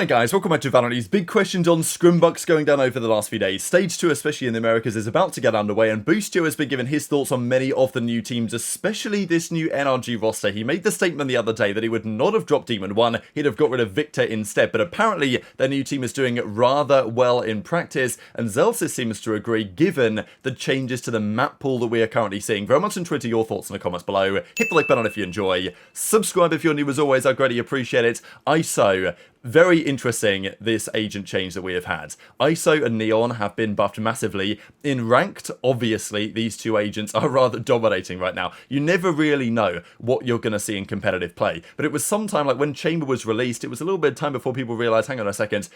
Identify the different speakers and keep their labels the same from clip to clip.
Speaker 1: Alright guys, welcome back to VALORANT. Big questions on Scrimbux going down over the last few days. Stage 2, especially in the Americas, is about to get underway, and Boostio has been given his thoughts on many of the new teams, especially this new NRG roster. He made the statement the other day that he would not have dropped Demon 1, he'd have got rid of Victor instead, but apparently their new team is doing rather well in practice, and Zelsis seems to agree given the changes to the map pool that we are currently seeing. Very much intrigued to your thoughts in the comments below. Hit the like button if you enjoy. Subscribe if you're new as always, I greatly appreciate it. ISO. Very interesting, this agent change that we have had. ISO and Neon have been buffed massively. In Ranked, obviously, these two agents are rather dominating right now. You never really know what you're going to see in competitive play. But it was sometime, like when Chamber was released, it was a little bit of time before people realised, hang on a second,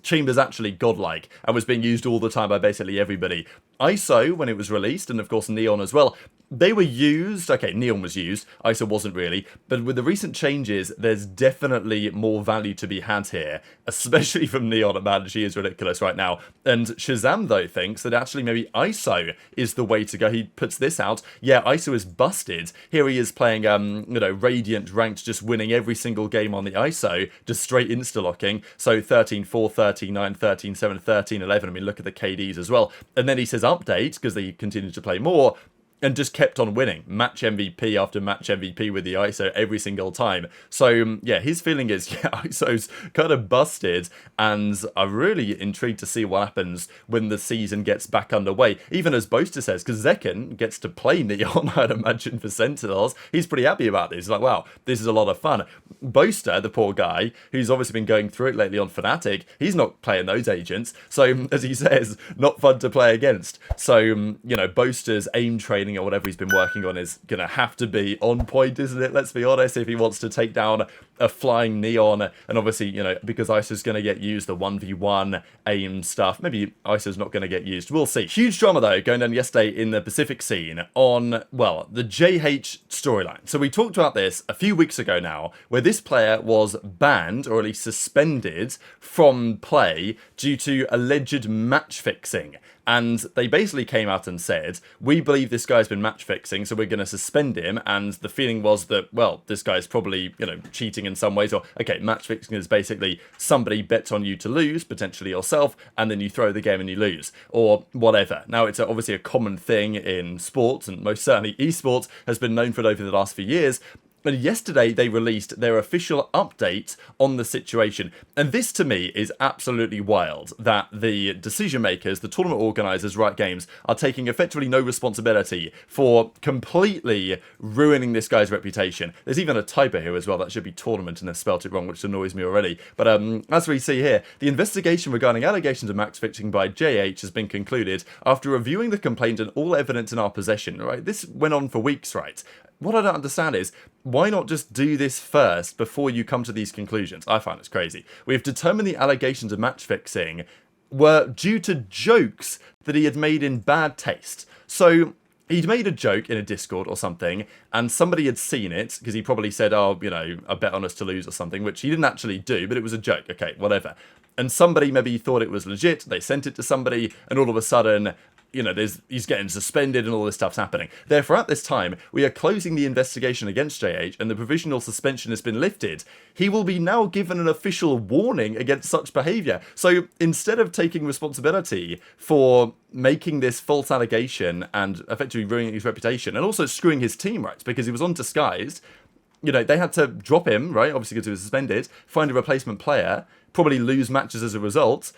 Speaker 1: Chamber's actually godlike and was being used all the time by basically everybody. ISO, when it was released, and of course Neon as well, they were used. Okay, Neon was used, ISO wasn't really, but with the recent changes, there's definitely more value to be had here, especially from Neon. Man, she is ridiculous right now. And Shazam, though, thinks that actually maybe ISO is the way to go. He puts this out. Yeah, ISO is busted. Here he is playing, Radiant Ranked, just winning every single game on the ISO, just straight insta-locking. So 13-4, 13-9, 13-7, 13-11. I mean, look at the KDs as well. And then he says update, because they continue to play more, and just kept on winning. Match MVP after match MVP with the ISO every single time. So, yeah, his feeling is, yeah, ISO's kind of busted, and I'm really intrigued to see what happens when the season gets back underway. Even as Boaster says, because Zekken gets to play Neon, I'd imagine, for Sentinels. He's pretty happy about this. He's like, wow, this is a lot of fun. Boaster, the poor guy, who's obviously been going through it lately on Fnatic, he's not playing those agents. So, as he says, not fun to play against. So, Boaster's aim training or whatever he's been working on is going to have to be on point, isn't it? Let's be honest, if he wants to take down a flying Neon, and obviously, because ISO's going to get used, the 1v1 aim stuff, maybe ISO's not going to get used. We'll see. Huge drama, though, going down yesterday in the Pacific scene on, well, the JayH storyline. So we talked about this a few weeks ago now, where this player was banned, or at least suspended, from play due to alleged match fixing. And they basically came out and said, we believe this guy's been match fixing, so we're going to suspend him. And the feeling was that, well, this guy's probably, cheating in some ways. Or, okay, match fixing is basically somebody bets on you to lose, potentially yourself, and then you throw the game and you lose, or whatever. Now, it's obviously a common thing in sports, and most certainly esports has been known for it over the last few years. But yesterday, they released their official update on the situation. And this, to me, is absolutely wild, that the decision makers, the tournament organisers, Riot Games, are taking effectively no responsibility for completely ruining this guy's reputation. There's even a typo here as well. That should be tournament, and they've spelt it wrong, which annoys me already. But as we see here, the investigation regarding allegations of match fixing by JayH has been concluded after reviewing the complaint and all evidence in our possession. Right? This went on for weeks, right? What I don't understand is, why not just do this first before you come to these conclusions? I find it's crazy. We've determined the allegations of match fixing were due to jokes that he had made in bad taste. So he'd made a joke in a Discord or something, and somebody had seen it, because he probably said, oh, a bet on us to lose or something, which he didn't actually do, but it was a joke. Okay, whatever. And somebody maybe thought it was legit, they sent it to somebody, and all of a sudden, he's getting suspended and all this stuff's happening. Therefore, at this time, we are closing the investigation against JayH and the provisional suspension has been lifted. He will be now given an official warning against such behaviour. So instead of taking responsibility for making this false allegation and effectively ruining his reputation and also screwing his team, right, because he was undisguised, they had to drop him, right, obviously because he was suspended, find a replacement player, probably lose matches as a result.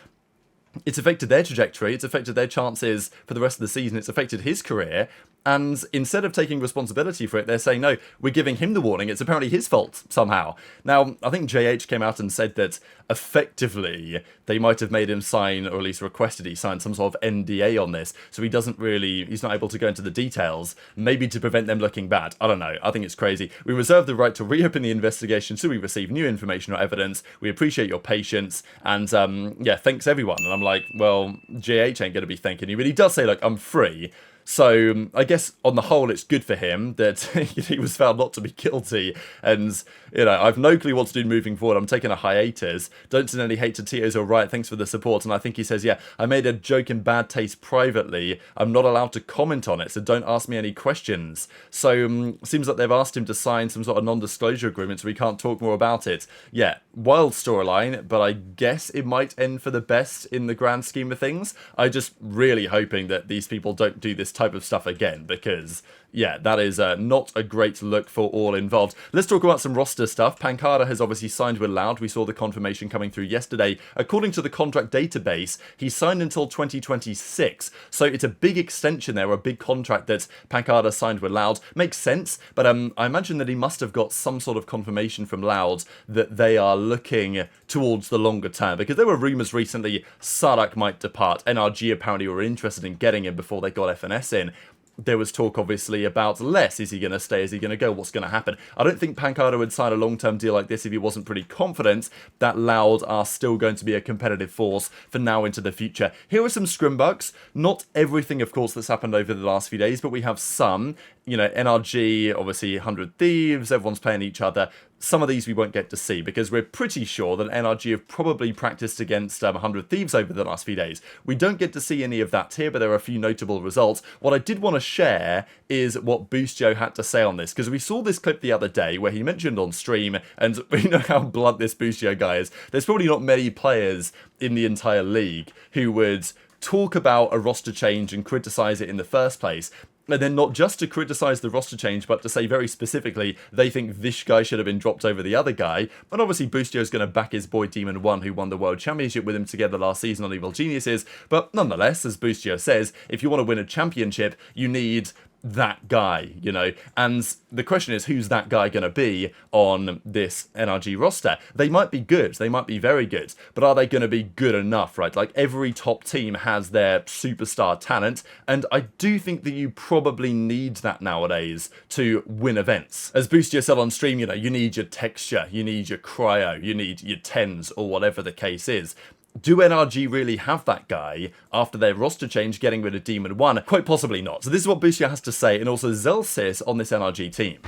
Speaker 1: It's affected their trajectory, it's affected their chances for the rest of the season, it's affected his career, and instead of taking responsibility for it, they're saying, no, we're giving him the warning, it's apparently his fault, somehow. Now, I think JayH came out and said that, effectively, they might have made him sign, or at least requested he sign some sort of NDA on this, so he's not able to go into the details, maybe to prevent them looking bad. I don't know, I think it's crazy. We reserve the right to reopen the investigation should we receive new information or evidence. We appreciate your patience, and, yeah, thanks everyone. And I'm like, well, JayH ain't going to be thanking you, but he does say, look, I'm free. So I guess on the whole, it's good for him that he was found not to be guilty. And, you know, I've no clue what to do moving forward. I'm taking a hiatus. Don't send any hate to Tito's or Riot. Thanks for the support. And I think he says, yeah, I made a joke in bad taste privately. I'm not allowed to comment on it, so don't ask me any questions. So seems like they've asked him to sign some sort of non-disclosure agreement so we can't talk more about it. Yeah, wild storyline, but I guess it might end for the best in the grand scheme of things. I'm just really hoping that these people don't do this type of stuff again, because yeah, that is not a great look for all involved. Let's talk about some roster stuff. Pancada has obviously signed with Loud. We saw the confirmation coming through yesterday. According to the contract database, he signed until 2026. So it's a big extension there, a big contract that Pancada signed with Loud. Makes sense, but I imagine that he must have got some sort of confirmation from Loud that they are looking towards the longer term, because there were rumours recently Sarak might depart. NRG apparently were interested in getting him before they got FNS in. There was talk, obviously, about Les. Is he going to stay? Is he going to go? What's going to happen? I don't think Pancada would sign a long-term deal like this if he wasn't pretty confident that Loud are still going to be a competitive force for now into the future. Here are some Scrimbux. Not everything, of course, that's happened over the last few days, but we have some. You know, NRG, obviously 100 Thieves, everyone's playing each other. Some of these we won't get to see because we're pretty sure that NRG have probably practiced against 100 Thieves over the last few days. We don't get to see any of that here, but there are a few notable results. What I did want to share is what Boostio had to say on this, because we saw this clip the other day where he mentioned on stream, and we know how blunt this Boostio guy is. There's probably not many players in the entire league who would talk about a roster change and criticize it in the first place. And then not just to criticise the roster change, but to say very specifically they think this guy should have been dropped over the other guy. And obviously Boostio's going to back his boy Demon 1, who won the World Championship with him together last season on Evil Geniuses. But nonetheless, as Boostio says, if you want to win a championship, you need that guy, you know. And the question is, who's that guy going to be on this NRG roster? They might be good, they might be very good, but are they going to be good enough, right? Like, every top team has their superstar talent, and I do think that you probably need that nowadays to win events. As Boostio said on stream, you know, you need your texture, you need your cryo, you need your tens, or whatever the case is. Do NRG really have that guy after their roster change, getting rid of Demon 1? Quite possibly not. So this is what Boostio has to say, and also Zelsis on this NRG team.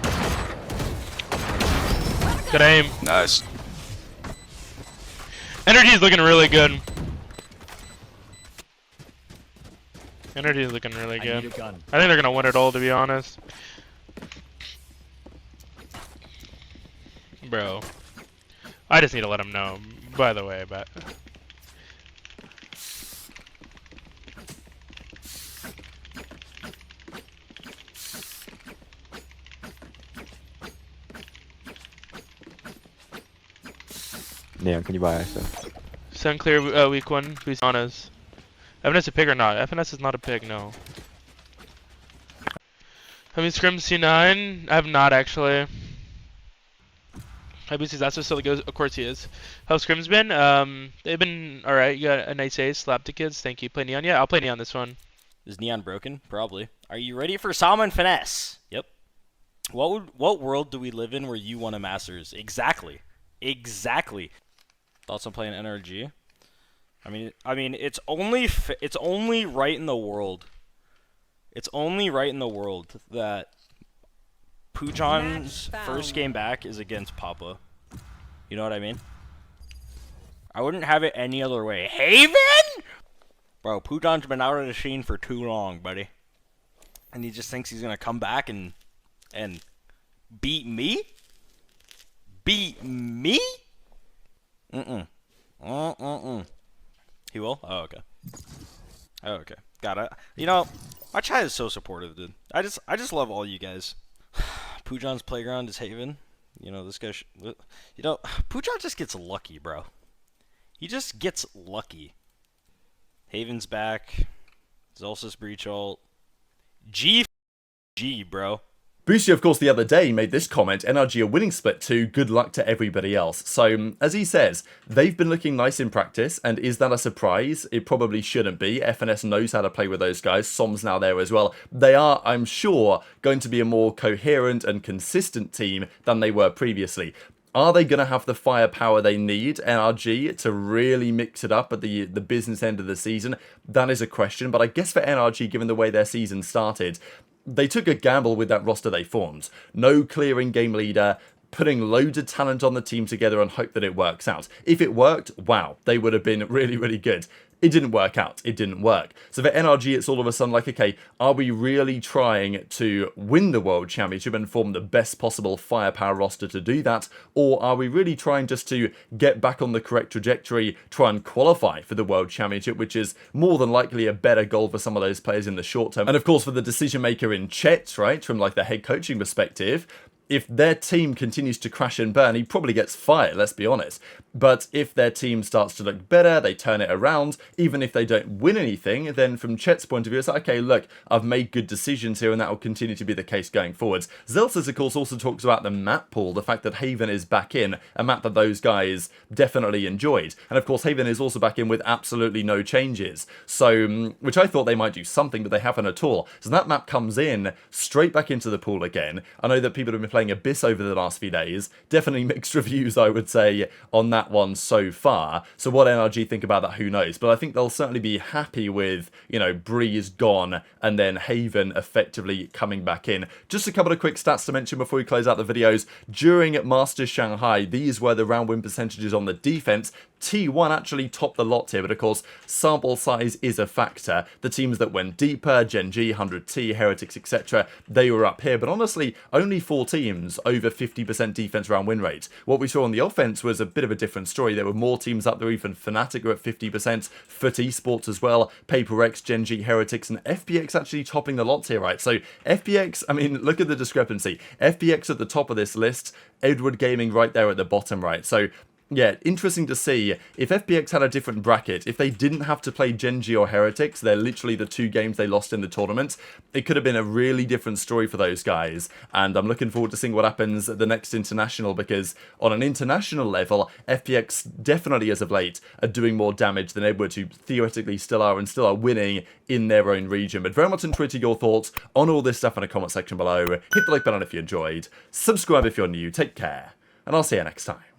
Speaker 2: Good aim.
Speaker 3: Nice.
Speaker 2: NRG is looking really good. NRG is looking really good. I think they're going to win it all, to be honest. Bro. I just need to let them know, by the way, but...
Speaker 4: Yeah, can you buy ISO?
Speaker 2: Sun clear week 1, who's on us? FNS a pig or not? FNS is not a pig, no. Have you scrimmed C9? I have not actually. I believe that's what still goes. Of course he is. How's scrims been? They've been alright. You got a nice ace. Slap the kids. Thank you. Play Neon? Yeah, I'll play Neon this one.
Speaker 5: Is Neon broken? Probably. Are you ready for Sama and Finesse? Yep. What world do we live in where you won a Masters? Exactly. Exactly. Thoughts on playing NRG? I mean, it's only right in the world. It's only right in the world that Pujon's first game back is against Papa. You know what I mean? I wouldn't have it any other way. Haven? Bro, Pujon's been out of the scene for too long, buddy. And he just thinks he's gonna come back and beat me? Beat me? He will? Oh, okay. Oh, okay. Got it. You know, my chat is so supportive, dude. I just love all you guys. Pujon's playground is Haven. You know, this guy... you know, Pujon just gets lucky, bro. He just gets lucky. Haven's back. Zelsis breach ult. G, bro.
Speaker 1: Boostio, of course, the other day made this comment, NRG are winning split 2, good luck to everybody else. So, as he says, they've been looking nice in practice, and is that a surprise? It probably shouldn't be. FNS knows how to play with those guys. Som's now there as well. They are, I'm sure, going to be a more coherent and consistent team than they were previously. Are they going to have the firepower they need, NRG, to really mix it up at the business end of the season? That is a question, but I guess for NRG, given the way their season started, they took a gamble with that roster they formed. No clear in-game leader, putting loads of talent on the team together and hope that it works out. If it worked, wow, they would have been really, really good. It didn't work out. It didn't work. So for NRG, it's all of a sudden like, okay, are we really trying to win the World Championship and form the best possible firepower roster to do that? Or are we really trying just to get back on the correct trajectory, try and qualify for the World Championship, which is more than likely a better goal for some of those players in the short term? And of course, for the decision maker in Chet, right, from like the head coaching perspective, if their team continues to crash and burn, he probably gets fired, let's be honest. But if their team starts to look better, they turn it around, even if they don't win anything, then from Chet's point of view, it's like, okay, look, I've made good decisions here, and that will continue to be the case going forwards. Zelters, of course, also talks about the map pool, the fact that Haven is back in, a map that those guys definitely enjoyed. And of course, Haven is also back in with absolutely no changes. So, which I thought they might do something, but they haven't at all. So that map comes in, straight back into the pool again. I know that people have been playing Abyss over the last few days. Definitely mixed reviews, I would say, on that one so far. So what NRG think about that, who knows? But I think they'll certainly be happy with, you know, Breeze gone and then Haven effectively coming back in. Just a couple of quick stats to mention before we close out the videos. During Masters Shanghai, these were the round win percentages on the defense. T1 actually topped the lot here, but of course, sample size is a factor. The teams that went deeper, Gen.G, 100T, Heretics, etc., they were up here. But honestly, only 4 teams over 50% defense round win rate. What we saw on the offense was a bit of a different story. There were more teams up there, even Fnatic are at 50%, Foot Esports as well, PaperX, Gen.G, Heretics, and FPX actually topping the lot here, right? So FPX, I mean, look at the discrepancy. FPX at the top of this list, Edward Gaming right there at the bottom, right? So yeah, interesting to see if FPX had a different bracket, if they didn't have to play Gen.G or Heretics, they're literally the 2 games they lost in the tournament, it could have been a really different story for those guys, and I'm looking forward to seeing what happens at the next international, because on an international level, FPX definitely as of late are doing more damage than Edward, who theoretically still are winning in their own region. But very much on Twitter your thoughts on all this stuff in the comment section below. Hit the like button if you enjoyed, subscribe if you're new, take care, and I'll see you next time.